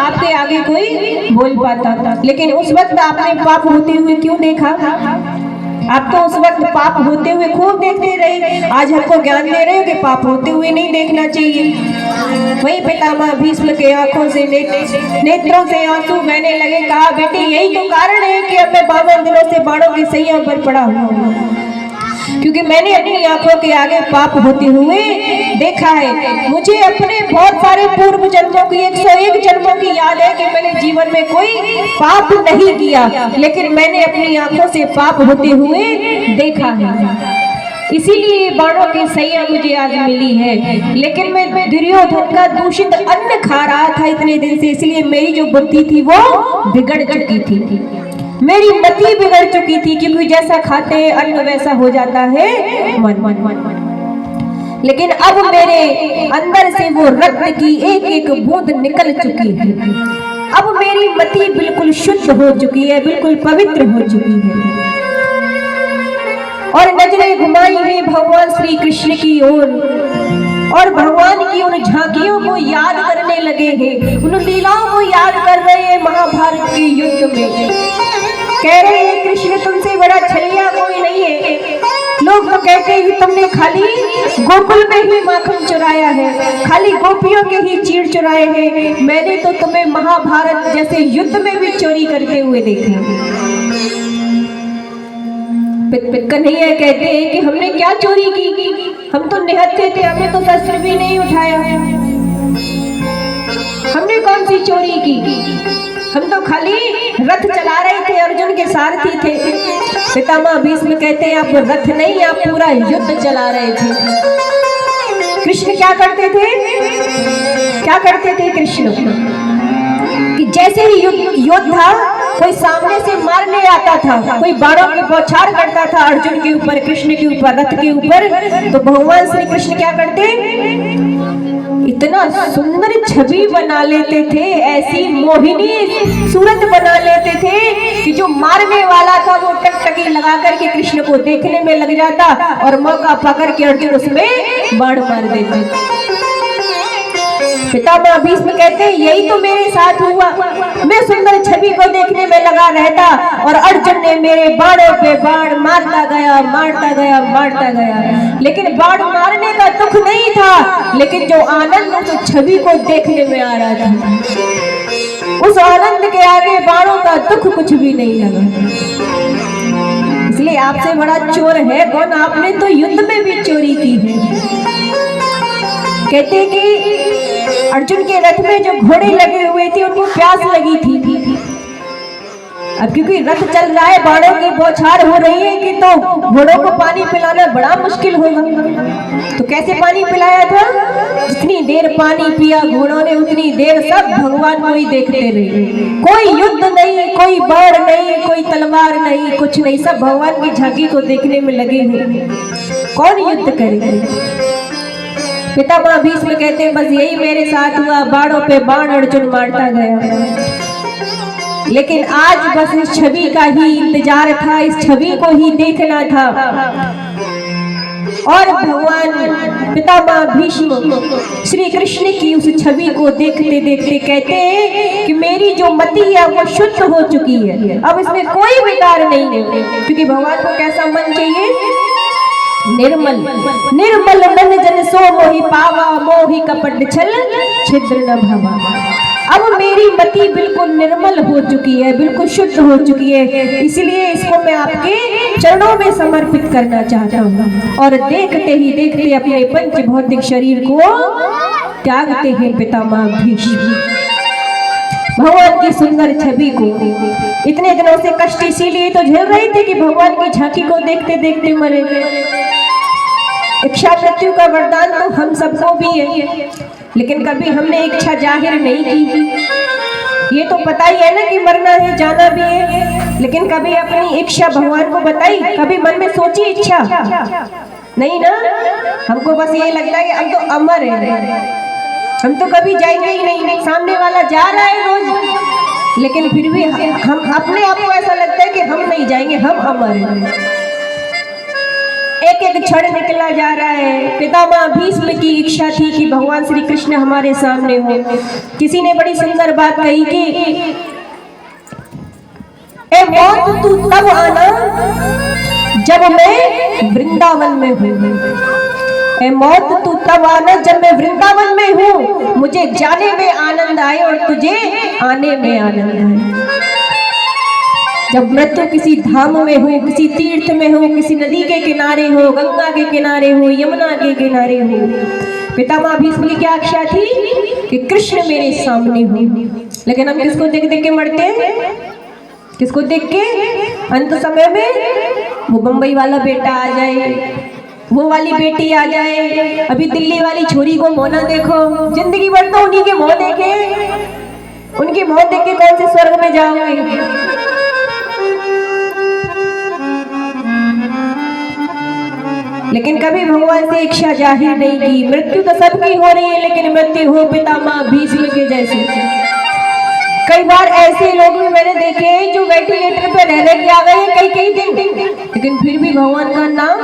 आपके आगे कोई बोल पाता था। लेकिन उस वक्त आपने पाप होते हुए क्यों देखा? आप तो उस वक्त पाप होते हुए खूब देखते रहे। आज हमको ज्ञान दे रहे हो कि पाप होते हुए नहीं देखना चाहिए। वही पितामह भीष्म के आंखों से नेत्रों से आंसू बहने लगे। कहा, बेटी यही तो कारण है कि अब मैं 52 दिनों से बाणों की सैया पर पड़ा हुआ हूँ, क्योंकि मैंने अपनी आंखों के आगे पाप होते हुए देखा है। मुझे अपने बहुत सारे पूर्व जन्मों की 101 जन्मों की याद है कि मैंने जीवन में कोई पाप नहीं किया, लेकिन मैंने अपनी आंखों से पाप होते हुए देखा है। इसीलिए बाणों की सैया मुझे आज मिली है। लेकिन मैं दुर्योधन का दूषित अन्न खा रहा था इतने दिन से, इसलिए मेरी जो बुद्धि थी वो बिगड़ चुकी थी, मेरी मति बिगड़ चुकी थी, क्योंकि जैसा खाते हैं अन्न वैसा हो जाता है मन। लेकिन अब मेरे अंदर से वो रक्त की एक एक बूंद निकल चुकी है। अब मेरी मति बिल्कुल शुद्ध हो चुकी है, बिल्कुल पवित्र हो चुकी है, और नजरें घुमाई है भगवान श्री कृष्ण की ओर, और भगवान की उन झांकियों को याद करने लगे हैं, उन लीलाओं को याद कर रहे हैं महाभारत के युद्ध में। कह रहे हैं, कृष्ण तुमसे बड़ा छलिया कोई नहीं है। लोग तो कहते हैं तुमने खाली गोकुल में ही माखन चुराया है, खाली गोपियों के ही चीर चुराए हैं। मैंने तो तुम्हें महाभारत जैसे युद्ध में भी चोरी करते हुए देखा। कन्हैया कहते हैं कि हमने क्या चोरी की, हम तो निहत्थे थे, हमने तो शस्त्र भी नहीं उठाया, हमने कौन सी चोरी की, हम तो खाली रथ चला रहे थे, अर्जुन के सारथी थे। पितामह भीष्म कहते हैं आप रथ नहीं, आप पूरा युद्ध चला रहे थे। कृष्ण क्या करते थे, क्या करते थे कृष्ण कि जैसे ही योद्धा कोई सामने से मारने आता था, कोई बाणों की बौछार करता था अर्जुन के ऊपर, कृष्ण के ऊपर, रथ के ऊपर, तो भगवान श्री कृष्ण क्या करते, इतना सुंदर छवि बना लेते थे, ऐसी मोहिनी सूरत बना लेते थे कि जो मारने वाला था वो टकटकी लगा करके कृष्ण को देखने में लग जाता, और मौका पकड़ के अर्जुन उसमें बाण मार देते। पितामह भीष्म कहते हैं यही तो मेरे साथ हुआ, मैं सुंदर छवि को देखने में लगा रहता, और अर्जुन ने मेरे बाणों पे बाण मारता गया, मारता गया, मारता गया। लेकिन बाण मारने का दुख नहीं था, लेकिन जो आनंद उस छवि को देखने में आ रहा था, उस आनंद के आगे बाणों का दुख कुछ भी नहीं लगा। इसलिए आपसे बड़ा चोर है कौन? आपने तो युद्ध में भी चोरी की है। कहते कि अर्जुन के रथ में जो घोड़े लगे हुए थे उनको प्यास लगी थी। अब क्योंकि रथ चल रहा है, बाणों की बौछार हो रही है कि तो घोड़ों को पानी पिलाना बड़ा मुश्किल होगा, तो कैसे पानी पिलाया था? जितनी देर पानी पिया घोड़ों ने उतनी देर सब भगवान को ही देखते रहे। कोई युद्ध नहीं, कोई बाण नहीं, कोई तलवार नहीं, कुछ नहीं, सब भगवान की झांकी को देखने में लगे हुए। कौन युद्ध करेगा? पितामह भीष्म कहते हैं बस यही मेरे साथ हुआ, बाणों पे बाण अर्जुन मारता गया। लेकिन आज बस इस छवि का ही इंतजार था, इस छवि को ही देखना था। और भगवान पितामह भीष्म श्री कृष्ण की उस छवि को देखते देखते कहते हैं कि मेरी जो मति है वो शुद्ध हो चुकी है, अब इसमें कोई विकार नहीं है। क्योंकि भगवान को कैसा मन चाहिए? निर्मल। निर्मल मन जन सो मोहि पावा, मोहि कपट छल छिद्र न भवा। अब मेरी मति बिल्कुल निर्मल हो चुकी है, बिल्कुल शुद्ध हो चुकी है, इसलिए इसको मैं आपके चरणों में समर्पित करना चाहता हूँ। और देखते ही देखते अपने पंच भौतिक शरीर को त्यागते हैं पितामह भीष्म। भगवान की सुंदर छवि को इतने दिनों से कष्ट इसीलिए तो झेल रहे थे कि भगवान की झांकी को देखते देखते मरे। इच्छा मृत्यु का वरदान तो हम सबको भी है, लेकिन कभी हमने इच्छा जाहिर नहीं की। ये तो पता ही है ना कि मरना है, जाना भी है, लेकिन कभी अपनी इच्छा भगवान को बताई? कभी मन में सोची इच्छा? नहीं ना। हमको बस ये लगता है कि हम तो अमर है, हम तो कभी जाएंगे ही नहीं। सामने वाला जा रहा है रोज, लेकिन फिर भी हम अपने आप को ऐसा लगता है कि हम नहीं जाएंगे, हम अमर हैं। एक एक क्षण निकला जा रहा है। पितामह भीष्म की इच्छा थी कि भगवान श्री कृष्ण हमारे सामने हो। किसी ने बड़ी सुंदर बात कही कि ए मौत तू तब आना जब मैं वृंदावन में हूँ। ए मौत तू तब आना जब मैं वृंदावन में हूँ। मुझे जाने में आनंद आए और तुझे आने में आनंद आए। जब मृत्यु किसी धाम में हो, किसी तीर्थ में हो, किसी नदी के किनारे हो, गंगा के किनारे हो, यमुना के किनारे हो, पितामह भीष्म की क्या इच्छा थी कि कृष्ण मेरे सामने हो। लेकिन हम किसको देख देख के मरते हैं? किसको देख के? अंत समय में वो बंबई वाला बेटा आ जाए, वो वाली बेटी आ जाए, अभी दिल्ली वाली छोरी को मोना देखो। जिंदगी भर तो उन्हीं के मुंह देखे, उनकी मुंह देख के कौन से स्वर्ग में जाओगे? लेकिन कभी भगवान से इच्छा जाहिर नहीं की। मृत्यु तो सबकी हो रही है, लेकिन मृत्यु हो पितामह भीष्म के जैसे। कई बार ऐसे लोग भी मैंने देखे जो वेंटिलेटर पर रह रहे आ गए कई कई दिन, लेकिन फिर भी भगवान का नाम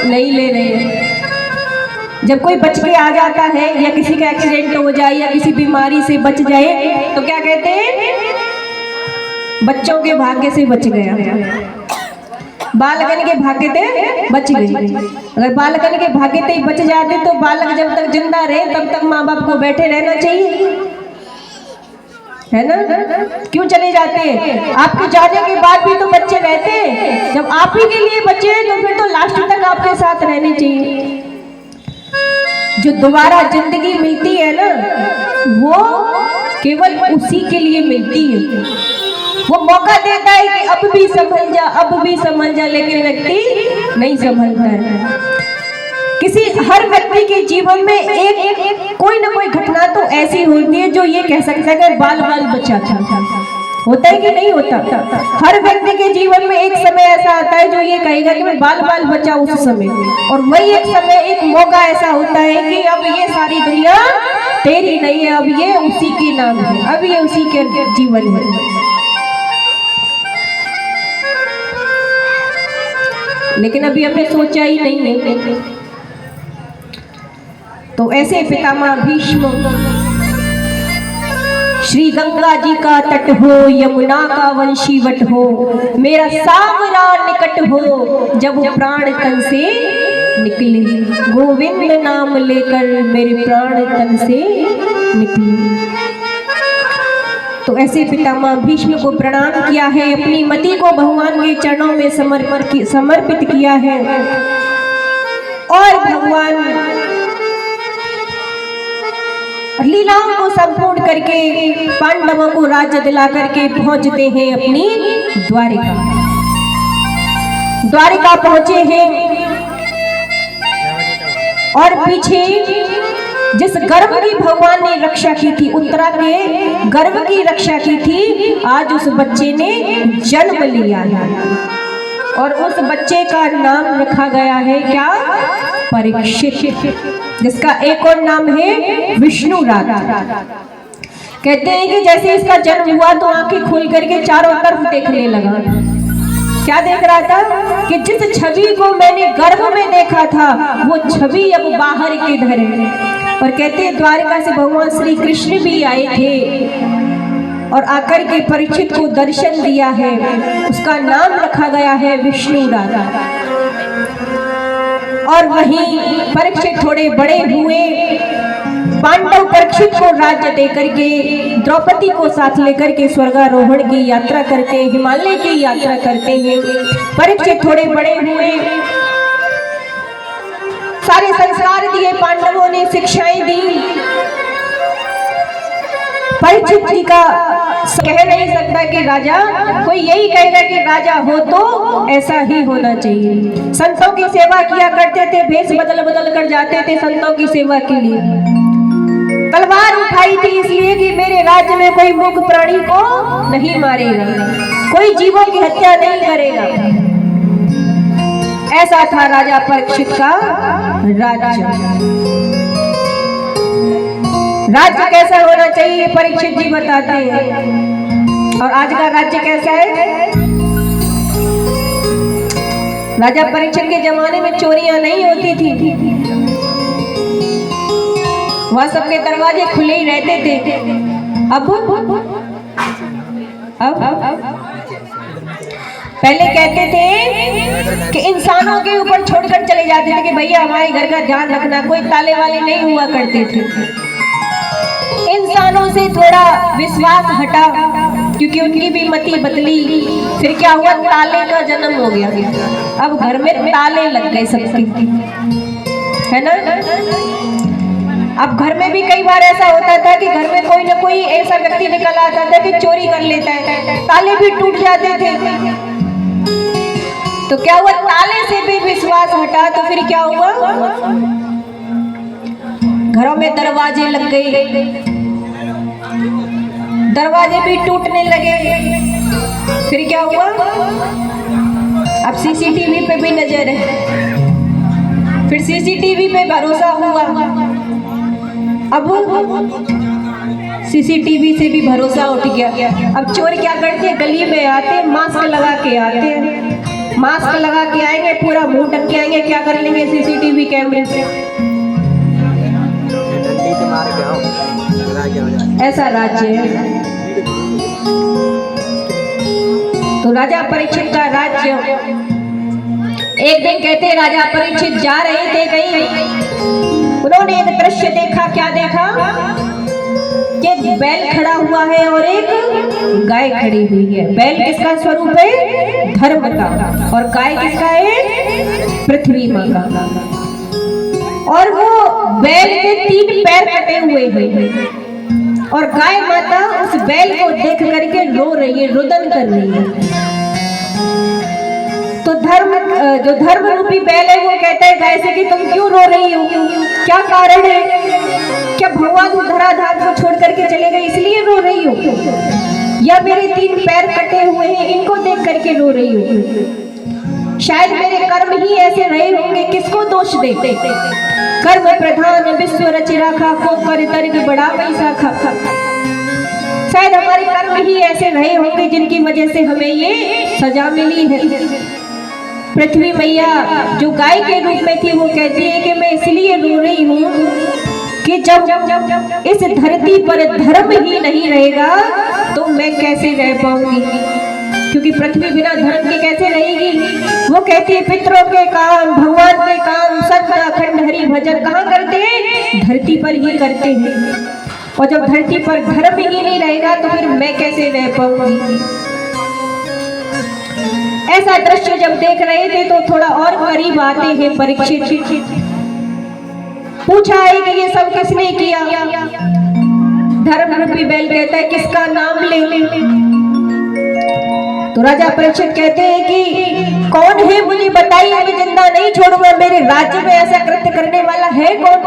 नहीं ले रहे। जब कोई बच के आ जाता है या किसी का एक्सीडेंट हो जाए या किसी बीमारी से बच जाए तो क्या कहते हैं? बच्चों के भाग्य से बच गया, बालकन के भाग्य से बच गए। अगर बालकन के भाग्य से बच जाते तो बालक जब तक जिंदा रहे तब तक माँ बाप को बैठे रहना चाहिए, है ना? क्यों चले जाते हैं? आपके जाने के बाद भी तो बच्चे रहते हैं। जब आप ही के लिए बच्चे हैं तो फिर तो लास्ट तक आपके साथ रहने चाहिए। जो दोबारा जिंदगी मिलती है ना, वो केवल उसी के लिए मिलती है। वो मौका देता है कि अब भी संभल जा, अब भी संभल जा, लेकिन व्यक्ति नहीं संभलता है। हर व्यक्ति के जीवन में एक कोई ना कोई घटना तो ऐसी होती है जो ये कह सकता है कि बाल बाल बचा था। होता है कि नहीं होता? हर व्यक्ति के जीवन में एक समय ऐसा आता है जो ये कहेगा कि मैं बाल बाल बचा उस समय, और वही एक समय, एक मौका ऐसा होता है कि अब ये सारी दुनिया तेरी नहीं है, अब ये उसी के नाम है, अब ये उसी के जीवन है। लेकिन अभी हमने सोचा ही नहीं है। तो ऐसे पितामह भीष्म, श्री गंगा जी का तट हो, यमुना का वंशीवट हो, मेरा सावरा निकट हो, जब प्राण तन से निकले, गोविंद नाम लेकर मेरे प्राण तन से निकले। तो ऐसे पितामह भीष्म को प्रणाम किया है, अपनी मति को भगवान के चरणों में समर्पित किया है, और भगवान लीलाओं को संपूर्ण करके पांडवों को राज्य दिला करके पहुंचते हैं अपनी द्वारिका। द्वारिका पहुंचे हैं और पीछे जिस गर्भ की भगवान ने रक्षा की थी, उत्तरा के गर्भ की रक्षा की थी, आज उस बच्चे ने जन्म लिया है और उस बच्चे का नाम रखा गया है क्या? परीक्षित, जिसका एक और नाम है विष्णुराज। कहते हैं कि जैसे इसका जन्म हुआ तो आंखें खोल करके चारों तरफ देखने लगा। क्या देख रहा था? कि जिस छवि को मैंने गर्भ में देखा था वो छवि अब बाहर किधर है। और कहते हैं द्वारिका से भगवान श्री कृष्ण भी आए थे और आकर के परीक्षित को दर्शन दिया है, उसका नाम रखा गया है विष्णुराज। और वहीं परीक्षित थोड़े बड़े हुए, पांडव परीक्षित को राज्य देकर के द्रौपदी को साथ लेकर के स्वर्गारोहण की यात्रा करते हैं, हिमालय की यात्रा करते हैं। परीक्षित थोड़े बड़े हुए, सारे संस्कार दिए पांडवों ने, शिक्षाएं दी। परीक्षित जी का कह नहीं सकता कि राजा, कोई यही कहेगा कि राजा हो तो ऐसा ही होना चाहिए। संतों की सेवा किया करते थे, भेष बदल बदल कर जाते थे संतों की सेवा के लिए। तलवार उठाई थी इसलिए कि मेरे राज्य में कोई मूक प्राणी को नहीं मारेगा, कोई जीवों की हत्या नहीं करेगा। ऐसा था राजा परीक्षित का राज्य। राज्य कैसा होना चाहिए परीक्षित जी बताते हैं। और आज का राज्य कैसा है? राजा परीक्षित के जमाने में चोरियां नहीं होती थी, वहां सबके दरवाजे खुले ही रहते थे। अब पहले कहते थे कि इंसानों के ऊपर छोड़कर चले जाते थे कि भैया हमारे घर का ध्यान रखना, कोई ताले वाले नहीं हुआ करते थे। इंसानों से थोड़ा विश्वास हटा क्योंकि उनकी भी मति बदली। फिर क्या हुआ, ताले का जन्म हो गया। अब घर में ताले लग गए सबके, है ना। अब घर में भी कई बार ऐसा होता था कि घर में कोई ना कोई ऐसा व्यक्ति निकल आता था कि चोरी कर लेता है, ताले भी टूट जाते थे। तो क्या हुआ, ताले से भी विश्वास हटा तो फिर क्या हुआ, घरों में दरवाजे लग गए, दरवाजे भी टूटने लगे। फिर क्या हुआ, अब सीसीटीवी पे भी नजर है, फिर सीसीटीवी पे भरोसा हुआ। अब सीसीटीवी से भी भरोसा उठ गया। अब चोर क्या करते हैं, गली में आते, मास्क लगा के आते हैं, मास्क लगा के आएंगे, पूरा मुंह ढक के आएंगे, क्या कर लेंगे सीसीटीवी कैमरे से। ऐसा राज्य है। तो राजा परीक्षित का राज्य, एक दिन कहते राजा परीक्षित जा रहे थे कहीं, उन्होंने एक दृश्य देखा। क्या देखा कि एक बैल खड़ा हुआ है और एक गाय खड़ी हुई है। बैल किसका स्वरूप है, धर्म का, और गाय किसका है, पृथ्वी माँ का। और वो बैल के 3 पैर कटे हुए हैं और गाय माता उस बैल को देख करके रो रही है, रुदन कर रही है। तो जो धर्म रूपी बैल है वो कहता है गाय से कि तुम क्यों रो रही हो, क्या कारण है, क्या भगवान धराधाम को छोड़ करके चले गए इसलिए रो रही हो, या मेरे 3 पैर कटे हुए हैं इनको देख करके रो रही हो। शायद मेरे कर्म ही ऐसे रहे होंगे, किसको दोष देते। कर्म प्रधान विश्व रच राखा, को कर दर्द बड़ा पैसा खा। शायद हमारे कर्म ही ऐसे रहे होंगे जिनकी वजह से हमें ये सजा मिली है। पृथ्वी मैया जो गाय के रूप में थी वो कहती है कि मैं इसलिए रो रही हूँ कि जब इस धरती पर धर्म ही नहीं रहेगा तो मैं कैसे रह पाऊंगी, क्योंकि पृथ्वी बिना धर्म के कैसे रहेगी। वो कहती है पितरों के काम, भगवान के काम, सत्य अखंड हरि भजन कहाँ करते हैं, धरती पर ही करते हैं। और जब धरती पर धर्म ही नहीं रहेगा तो फिर मैं कैसे रह पाऊंगी। ऐसा दृश्य जब देख रहे थे तो थोड़ा और करीब आते हैं परीक्षित। पूछा है कि ये सब किसने किया। धर्म रूपी बैल कहता है किसका नाम ले। तो राजा परीक्षित कहते हैं कि कौन है मुझे बताइए, मैं जिंदा नहीं छोड़ूंगा। मेरे राज्य में ऐसा कृत्य करने वाला है कौन।